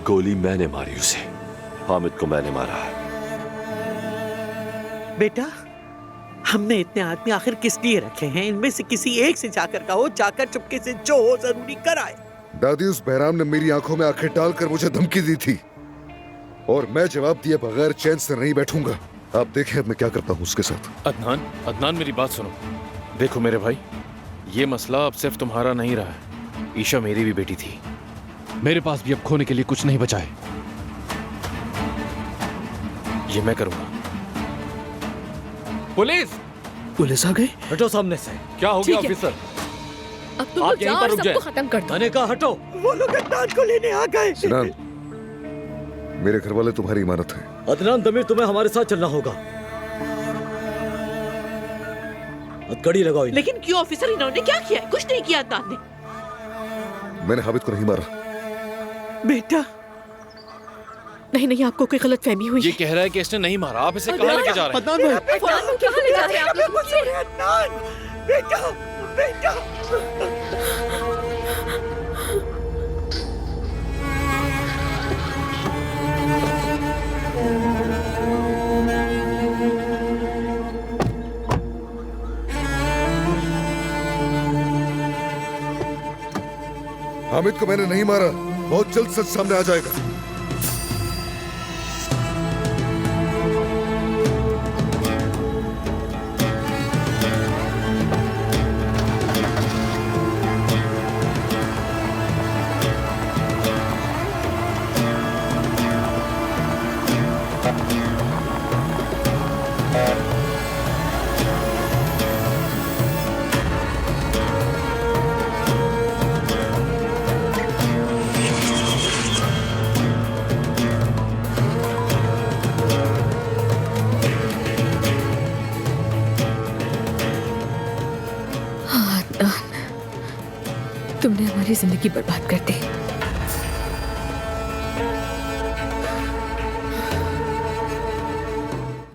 गोली मैंने मारी उसे। हामिद को मैंने मारा। बेटा, हमने इतने आदमी आखिर किस लिए रखे हैं? इनमें से किसी एक से जाकर कहो, जाकर चुपके से जो हो जरूरी कराए। दादी, उस बहराम ने मेरी आंखों में आंखें डालकर मुझे धमकी दी थी और मैं जवाब दिए बगैर चैन से नहीं बैठूंगा। आप देखें अब मैं क्या करता हूँ उसके साथ। अदनान, अदनान मेरी बात सुनो। देखो मेरे भाई, ये मसला अब सिर्फ तुम्हारा नहीं रहा है। ईशा मेरी भी बेटी थी। मेरे पास भी अब खोने के लिए कुछ नहीं बचा है। ये मैं करूंगा। पुलिस आ गई। हटो सामने से। क्या हो गया ठीक है। ऑफिसर? अब तुम आप लोग यहीं जाओ पर और रुक सबको जाए। खत्म कर दो। मैंने कहा हटो। वो लोग अदनान को लेने आ गए। सिनान, मेरे घर वाले तुम्हारी इमानत है। अदनान दमीर, तुम्हें हमारे साथ चलना होगा। हथकड़ी लगाओ इन्हें। लेकिन क्यों ऑफिसर, इन्होंने क्या किया है? कुछ नहीं किया अदनान ने। मैंने हामिद को नहीं मारा। बेटा, नहीं नहीं, आपको कोई गलत फहमी हुई ये है। कह रहा है कि इसने नहीं मारा। आप इसे कहाँ लेके जा रहे हैं? अदनान भाई, फौरन को कहाँ ले जा रहे हैं आप लोग? रुकिए। अदनान, बेटा, बेटा। हामिद को मैंने नहीं मारा। बहुत जल्द सच सामने आ जाएगा। हाँ, अदनान, तुमने हमारी जिंदगी बर्बाद कर दी।